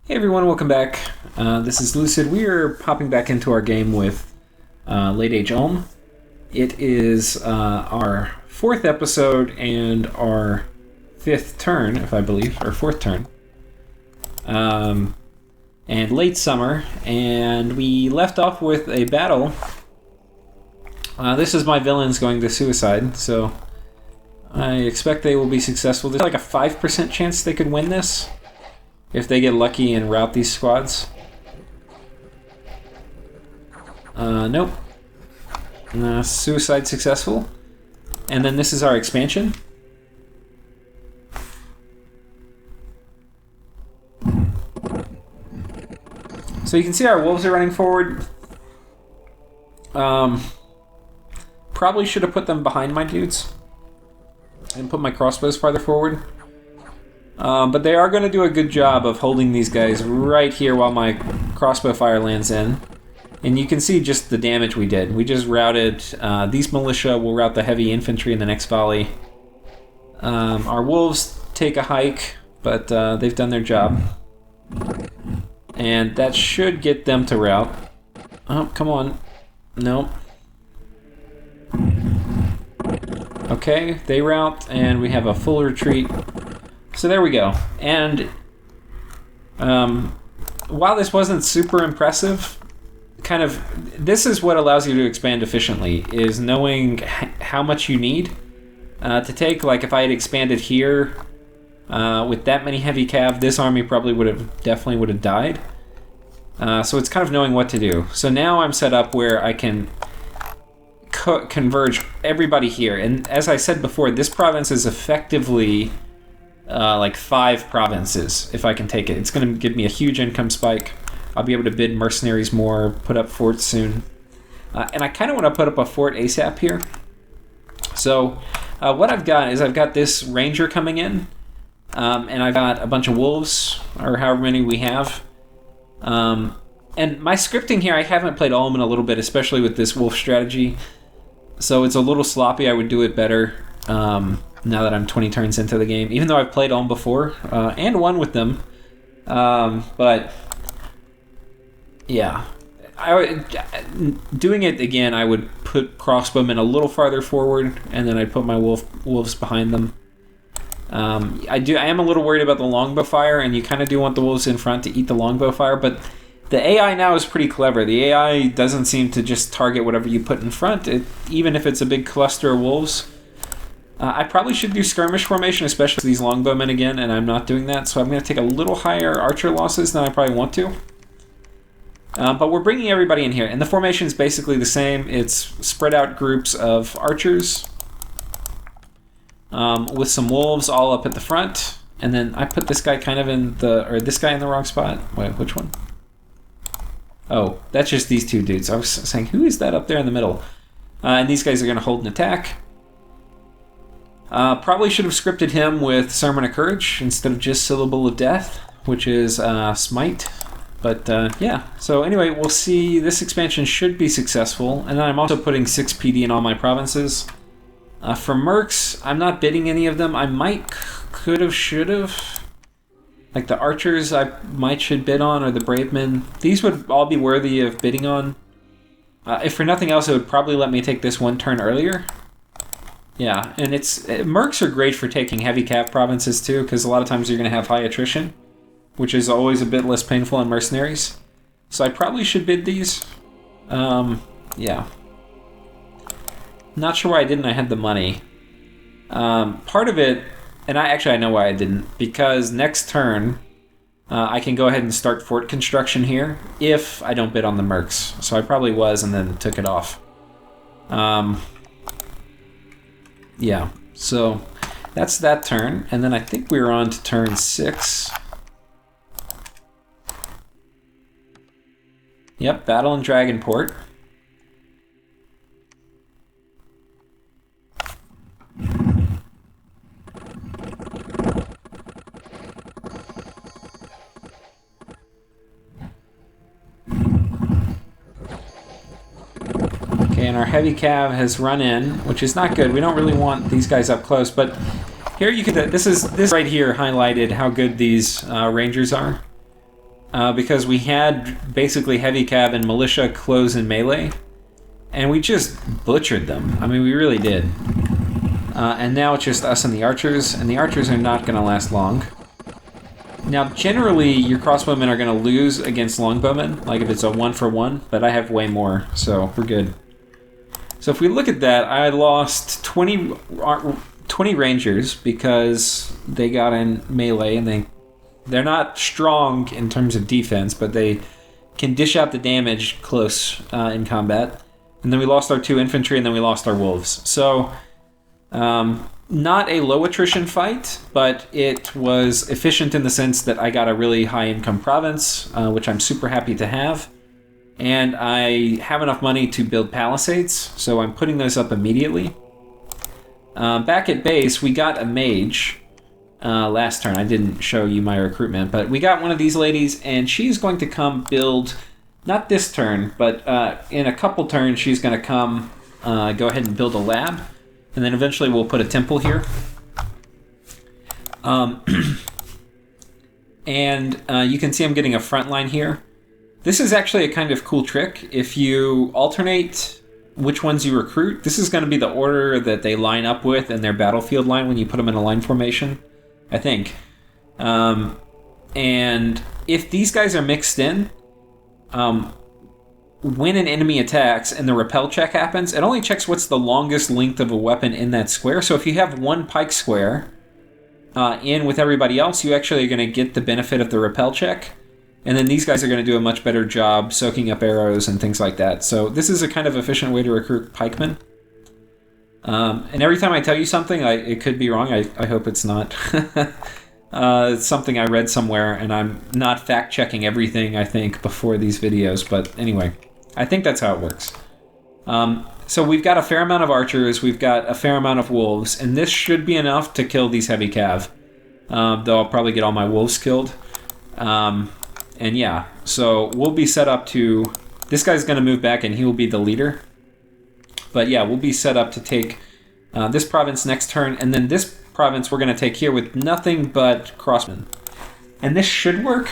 Hey everyone, welcome back. This is Lucid. We are popping back into our game with LA-Ulm. It is our fourth episode and our fifth turn, if I believe, or fourth turn. And late summer, and we left off with a battle. This is my villains going to suicide, so I expect they will be successful. There's like a 5% chance they could win this if they get lucky and rout these squads. Nope. Suicide successful. And then this is our expansion. So you can see our wolves are running forward. Probably should have put them behind my dudes and put my crossbows farther forward. But they are going to do a good job of holding these guys right here while my crossbow fire lands in. And you can see just the damage we did. We just routed... these militia will rout the heavy infantry in the next volley. Our wolves take a hike, but they've done their job. And that should get them to rout. Oh, come on. Nope. Okay, they rout, and we have a full retreat. So there we go. And while this wasn't super impressive, this is what allows you to expand efficiently, is knowing how much you need to take. Like if I had expanded here with that many heavy cav, this army probably definitely would have died. So it's kind of knowing what to do. So now I'm set up where I can converge everybody here. And as I said before, this province is effectively... like 5 provinces, if I can take it. It's going to give me a huge income spike. I'll be able to bid mercenaries more, put up forts soon. And I kind of want to put up a fort ASAP here. So what I've got is I've got this ranger coming in, and I've got a bunch of wolves, or however many we have. And my scripting here, I haven't played Ulm in a little bit, especially with this wolf strategy. So it's a little sloppy. I would do it better. Now that I'm 20 turns into the game, even though I've played Ulm before and won with them, but yeah, doing it again, I would put crossbowmen a little farther forward, and then I'd put my wolves behind them. I am a little worried about the longbow fire, and you kind of do want the wolves in front to eat the longbow fire, but the AI now is pretty clever. The AI doesn't seem to just target whatever you put in front, even if it's a big cluster of wolves. I probably should do skirmish formation, especially these longbowmen again, and I'm not doing that, so I'm going to take a little higher archer losses than I probably want to. But we're bringing everybody in here, and the formation is basically the same. It's spread out groups of archers with some wolves all up at the front, and then I put this guy kind of this guy in the wrong spot. Wait, which one? Oh, that's just these two dudes. I was saying, who is that up there in the middle? And these guys are going to hold an attack. Probably should have scripted him with Sermon of Courage instead of just Syllable of Death, which is Smite. But yeah, so anyway, we'll see. This expansion should be successful. And then I'm also putting 6 PD in all my provinces. For mercs, I'm not bidding any of them. I might, could have, should have. Like the archers I should bid on, or the brave men. These would all be worthy of bidding on. If for nothing else, it would probably let me take this one turn earlier. Yeah, and mercs are great for taking heavy cap provinces too, because a lot of times you're going to have high attrition, which is always a bit less painful on mercenaries. So I probably should bid these. Yeah. Not sure why I didn't. I had the money. Part of it, and I know why I didn't, because next turn I can go ahead and start fort construction here if I don't bid on the mercs. So I probably was and then took it off. Yeah, so that's that turn, and then I think we were on to turn 6. Yep, battle in Dragonport. Okay, and our heavy cav has run in, which is not good. We don't really want these guys up close, but here you can. This right here highlighted how good these rangers are. because we had basically heavy cav and militia close in melee, and we just butchered them. I mean, we really did. And now it's just us and the archers, and the archers are not going to last long. Now, generally, your crossbowmen are going to lose against longbowmen, like if it's a 1-for-1, but I have way more, so we're good. So if we look at that, I lost 20 rangers because they got in melee, and they're not strong in terms of defense, but they can dish out the damage close in combat. And then we lost our 2 infantry, and then we lost our wolves. So, not a low attrition fight, but it was efficient in the sense that I got a really high income province, which I'm super happy to have. And I have enough money to build palisades, so I'm putting those up immediately. Back at base, we got a mage last turn. I didn't show you my recruitment, but we got one of these ladies, and she's going to come build, not this turn, but in a couple turns, she's going to come go ahead and build a lab, and then eventually we'll put a temple here. And you can see I'm getting a front line here. This is actually a kind of cool trick. If you alternate which ones you recruit, this is going to be the order that they line up with in their battlefield line when you put them in a line formation, I think. And if these guys are mixed in, when an enemy attacks and the repel check happens, it only checks what's the longest length of a weapon in that square. So if you have one pike square in with everybody else, you actually are going to get the benefit of the repel check. And then these guys are going to do a much better job soaking up arrows and things like that. So this is a kind of efficient way to recruit pikemen. And every time I tell you something, it could be wrong. I hope it's not. It's something I read somewhere, and I'm not fact-checking everything, I think, before these videos. But anyway, I think that's how it works. So we've got a fair amount of archers. We've got a fair amount of wolves. And this should be enough to kill these heavy cav. Though I'll probably get all my wolves killed. And yeah, so we'll be set up to... This guy's going to move back, and he will be the leader. But yeah, we'll be set up to take this province next turn, and then this province we're going to take here with nothing but crossmen. And this should work.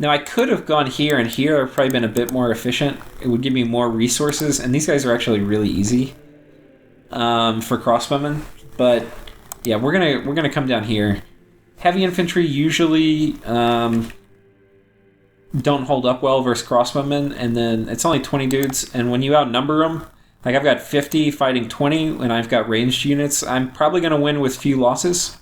Now, I could have gone here and here. I've probably been a bit more efficient. It would give me more resources, and these guys are actually really easy for crossbowmen. But yeah, we're gonna come down here. Heavy infantry usually... don't hold up well versus crossbowmen, and then it's only 20 dudes, and when you outnumber them, like I've got 50 fighting 20, and I've got ranged units, I'm probably going to win with few losses.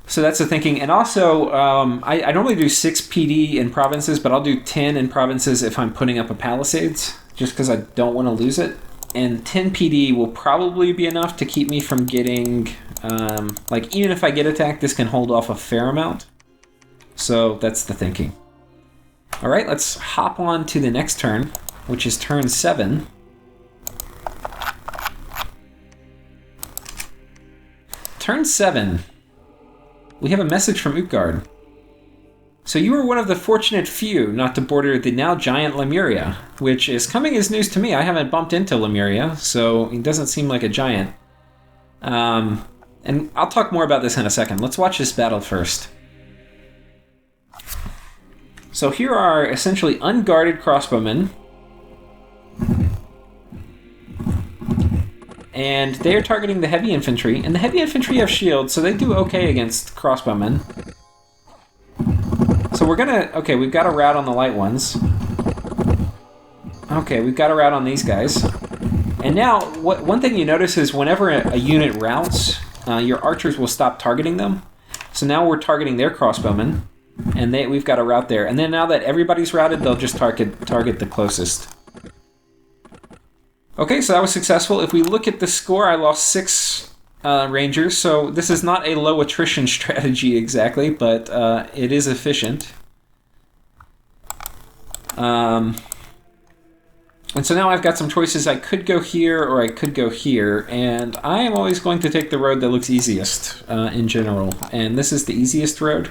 So that's the thinking. And also, I normally do 6 PD in provinces, but I'll do 10 in provinces if I'm putting up a palisades, just because I don't want to lose it. And 10 PD will probably be enough to keep me from getting, like even if I get attacked, this can hold off a fair amount. So that's the thinking. All right, let's hop on to the next turn, which is turn 7. Turn 7. We have a message from Utgard. So you were one of the fortunate few not to border the now giant Lemuria, which is coming as news to me. I haven't bumped into Lemuria, so he doesn't seem like a giant. And I'll talk more about this in a second. Let's watch this battle first. So here are essentially unguarded crossbowmen. And they are targeting the heavy infantry. And the heavy infantry have shields, so they do okay against crossbowmen. So we're gonna... Okay, we've got a rout on the light ones. Okay, we've got a rout on these guys. And now, one thing you notice is whenever a unit routs, your archers will stop targeting them. So now we're targeting their crossbowmen. And we've got a rout there. And then now that everybody's routed, they'll just target the closest. Okay, so that was successful. If we look at the score, I lost 6 rangers. So this is not a low attrition strategy exactly, but it is efficient. And so now I've got some choices. I could go here or I could go here. And I am always going to take the road that looks easiest in general. And this is the easiest road.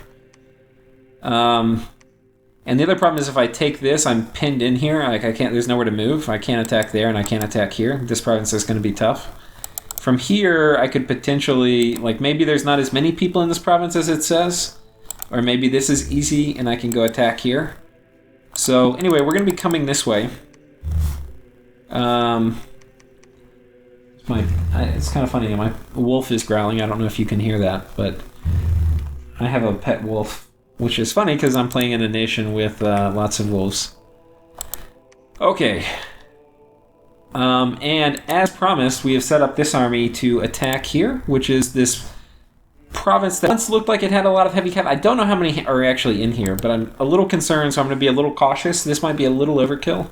And the other problem is if I take this, I'm pinned in here. Like I can't. There's nowhere to move. I can't attack there, and I can't attack here. This province is going to be tough. From here, I could potentially, like maybe there's not as many people in this province as it says, Or maybe this is easy and I can go attack here. So anyway, we're going to be coming this way. It's kind of funny. My wolf is growling. I don't know if you can hear that, but I have a pet wolf, which is funny because I'm playing in a nation with lots of wolves. Okay. And as promised, we have set up this army to attack here, which is this province that once looked like it had a lot of heavy cav. I don't know how many are actually in here, but I'm a little concerned, so I'm going to be a little cautious. This might be a little overkill.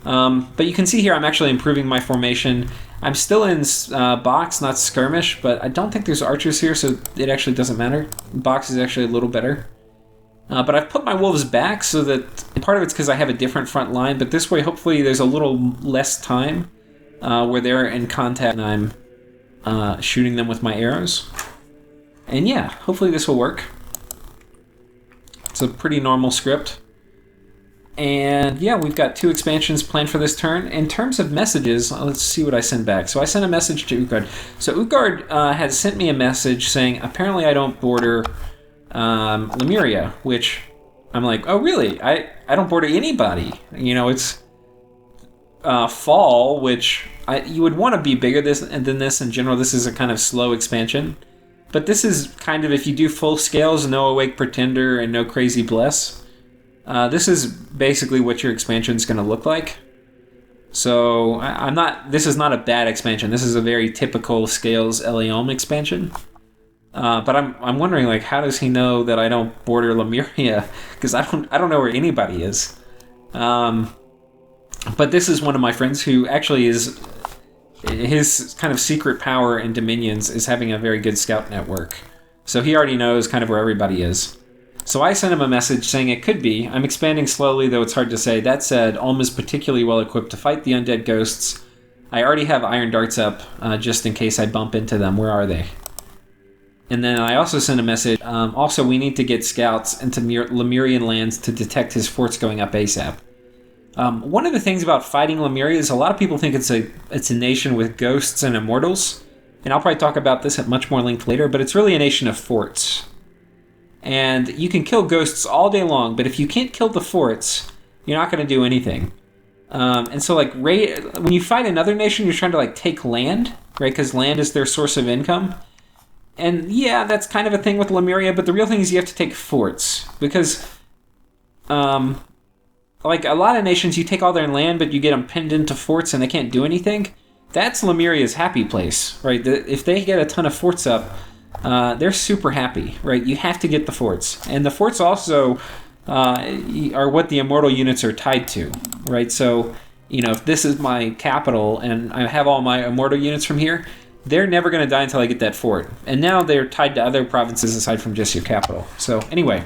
But you can see here I'm actually improving my formation. I'm still in box, not skirmish, but I don't think there's archers here, so it actually doesn't matter. Box is actually a little better. But I've put my wolves back so that part of it's because I have a different front line, but this way hopefully there's a little less time where they're in contact and I'm shooting them with my arrows. And yeah, hopefully this will work. It's a pretty normal script. And yeah, we've got 2 expansions planned for this turn. In terms of messages, let's see what I send back. So I sent a message to Utgard. So Utgard has sent me a message saying, apparently I don't border Lemuria, which I'm like, oh really? I don't border anybody. You know, it's fall, which you would want to be bigger than this in general. This is a kind of slow expansion. But this is kind of, if you do full scales, no Awake Pretender and no Crazy Bless, this is basically what your expansion is going to look like. So this is not a bad expansion. This is a very typical scales LA-Ulm expansion. But I'm wondering, like, how does he know that I don't border Lemuria? Because I don't know where anybody is. But this is one of my friends who actually is, his kind of secret power in Dominions is having a very good scout network. So he already knows kind of where everybody is. So I sent him a message saying it could be. I'm expanding slowly, though it's hard to say. That said, Ulm is particularly well equipped to fight the undead ghosts. I already have iron darts up, just in case I bump into them. Where are they? And then I also sent a message. Also, we need to get scouts into Lemurian lands to detect his forts going up ASAP. One of the things about fighting Lemuria is a lot of people think it's a nation with ghosts and immortals. And I'll probably talk about this at much more length later, but it's really a nation of forts. And you can kill ghosts all day long, but if you can't kill the forts, you're not going to do anything. And so, like, when you fight another nation, you're trying to, like, take land, right? Because land is their source of income. And yeah, that's kind of a thing with Lemuria, but the real thing is you have to take forts. Because, like, a lot of nations, you take all their land, but you get them pinned into forts and they can't do anything. That's Lemuria's happy place, right? If they get a ton of forts up, they're super happy, right? You have to get the forts. And the forts also are what the immortal units are tied to, right? So, you know, if this is my capital and I have all my immortal units from here, they're never going to die until I get that fort. And now they're tied to other provinces aside from just your capital. So, anyway.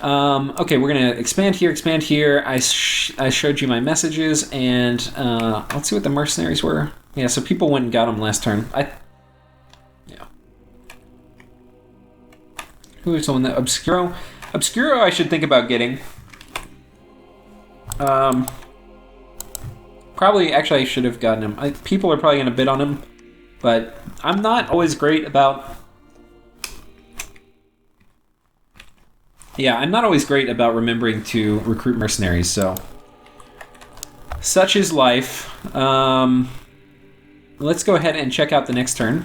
Okay, we're going to expand here. I showed you my messages, and let's see what the mercenaries were. Yeah, so people went and got them last turn. Yeah. Who was the one that... Obscuro? Obscuro I should think about getting. Probably, actually, I should have gotten him. People are probably going to bid on him, but I'm not always great about... Yeah, I'm not always great about remembering to recruit mercenaries, so... Such is life. Let's go ahead and check out the next turn,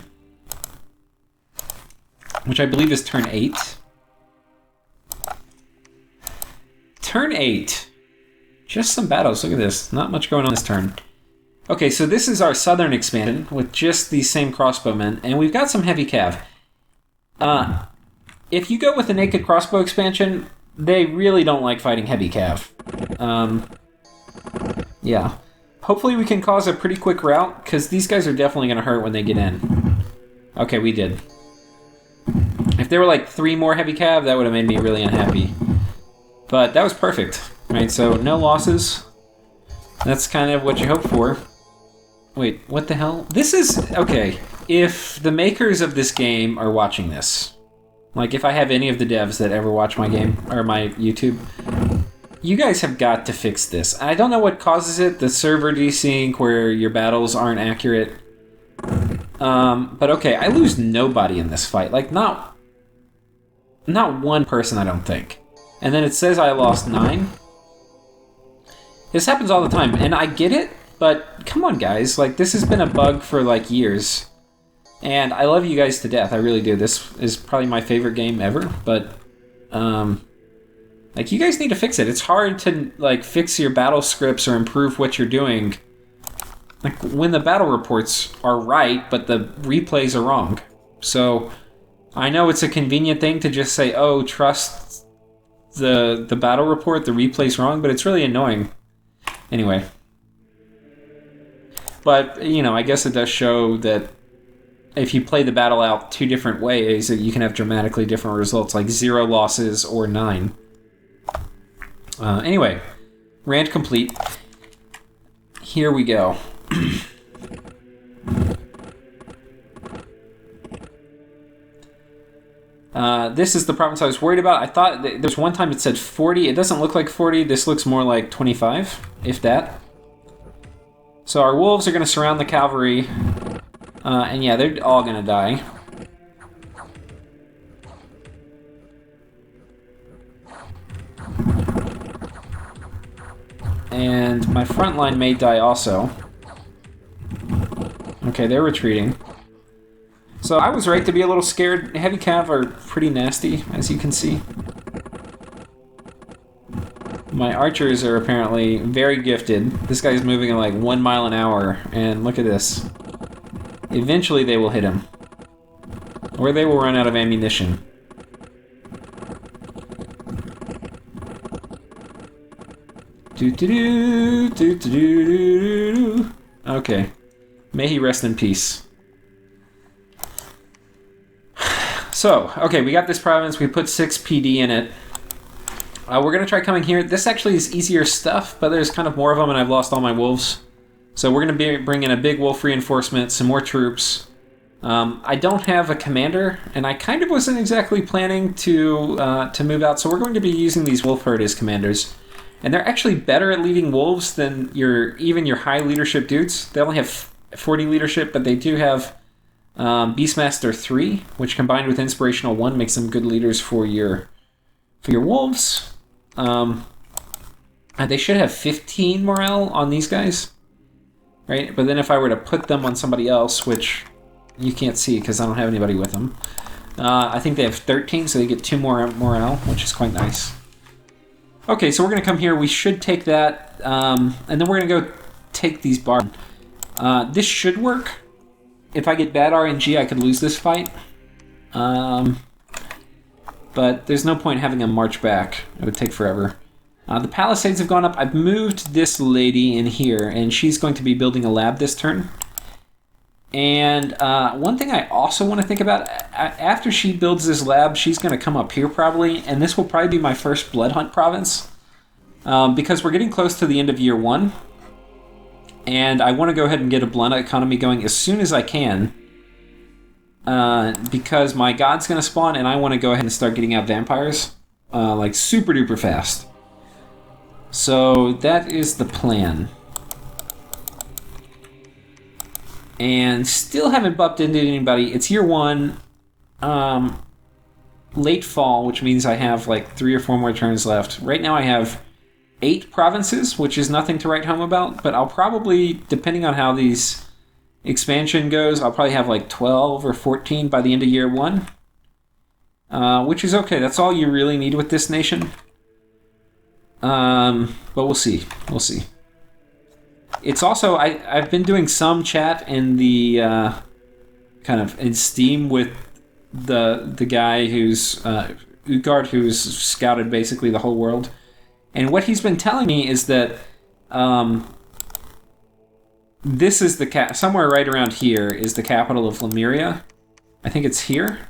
which I believe is turn 8. Turn 8. Just some battles. Look at this. Not much going on this turn. Okay, so this is our southern expansion with just these same crossbowmen, and we've got some heavy cav. If you go with the naked crossbow expansion, they really don't like fighting heavy cav. Yeah. Hopefully we can cause a pretty quick rout, because these guys are definitely going to hurt when they get in. Okay, we did. If there were like 3 more heavy cav, that would have made me really unhappy. But that was perfect. Right, so no losses. That's kind of what you hope for. Wait, what the hell? This is... Okay, if the makers of this game are watching this, like if I have any of the devs that ever watch my game, or my YouTube, you guys have got to fix this. I don't know what causes it, the server desync where your battles aren't accurate. But okay, I lose nobody in this fight. Like, not Not one person, I don't think. And then it says I lost 9. This happens all the time, and I get it, but come on, guys. Like, this has been a bug for, like, years. And I love you guys to death, I really do. This is probably my favorite game ever, but, like, you guys need to fix it. It's hard to, like, fix your battle scripts or improve what you're doing. Like, when the battle reports are right, but the replays are wrong. So, I know it's a convenient thing to just say, oh, trust the battle report, the replay's wrong, but it's really annoying. Anyway. But, you know, I guess it does show that if you play the battle out 2 different ways, you can have dramatically different results, like 0 losses or 9. Anyway, rant complete. Here we go. This is the province I was worried about. I thought there's one time it said 40. It doesn't look like 40. This looks more like 25, if that. So our wolves are going to surround the cavalry. And yeah, they're all going to die. And my front line may die also. Okay, they're retreating. So I was right to be a little scared. Heavy cav are pretty nasty, as you can see. My archers are apparently very gifted. This guy's moving at like 1 mile an hour, and look at this. Eventually they will hit him. Or they will run out of ammunition. Okay. May he rest in peace. So, okay, we got this province. We put 6 PD in it. We're going to try coming here. This actually is easier stuff, but there's kind of more of them, and I've lost all my wolves. So we're going to bring in a big wolf reinforcement, some more troops. I don't have a commander, and I kind of wasn't exactly planning to move out, so we're going to be using these wolf herd as commanders. And they're actually better at leading wolves than even your high leadership dudes. They only have 40 leadership, but they do have Beastmaster 3, which combined with Inspirational 1 makes them good leaders for your wolves. They should have 15 morale on these guys, right? But then if I were to put them on somebody else, which you can't see because I don't have anybody with them, I think they have 13, so they get 2 more morale, which is quite nice. Okay, so we're going to come here. We should take that, and then we're going to go take these bars. This should work. If I get bad RNG, I could lose this fight. But there's no point having them march back. It would take forever. The Palisades have gone up. I've moved this lady in here, and she's going to be building a lab this turn. And one thing I also want to think about, after she builds this lab, she's going to come up here probably, and this will probably be my first Blood Hunt province, because we're getting close to the end of year 1, and I want to go ahead and get a Blood economy going as soon as I can, because my god's going to spawn, and I want to go ahead and start getting out vampires, like super duper fast. So that is the plan. And still haven't bumped into anybody. It's year 1, late fall, which means I have like 3 or 4 more turns left. Right now I have 8 provinces, which is nothing to write home about, but I'll probably, depending on how these expansion goes, I'll probably have like 12 or 14 by the end of year 1, which is okay. That's all you really need with this nation. But we'll see. We'll see. It's also, I've been doing some chat in the kind of in Steam with the guy who's Utgard, who's scouted basically the whole world, and what he's been telling me is that this is the somewhere right around here is the capital of Lemuria. I think it's here,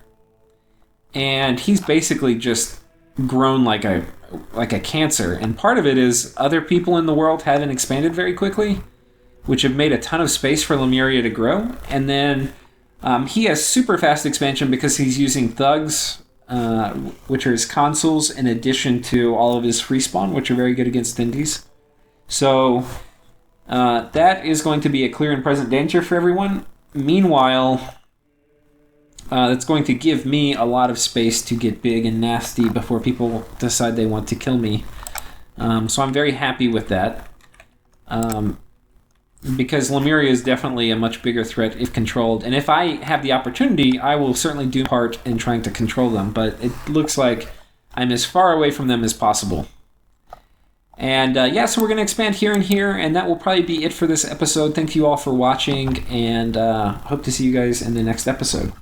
and he's basically just grown like a cancer, and part of it is other people in the world haven't expanded very quickly, which have made a ton of space for Lemuria to grow. And then he has super fast expansion because he's using thugs, which are his consuls, in addition to all of his free spawn, which are very good against indies. So that is going to be a clear and present danger for everyone. Meanwhile, That's going to give me a lot of space to get big and nasty before people decide they want to kill me. So I'm very happy with that. Because Lemuria is definitely a much bigger threat if controlled. And if I have the opportunity, I will certainly do part in trying to control them. But it looks like I'm as far away from them as possible. And so we're going to expand here and here, and that will probably be it for this episode. Thank you all for watching, and hope to see you guys in the next episode.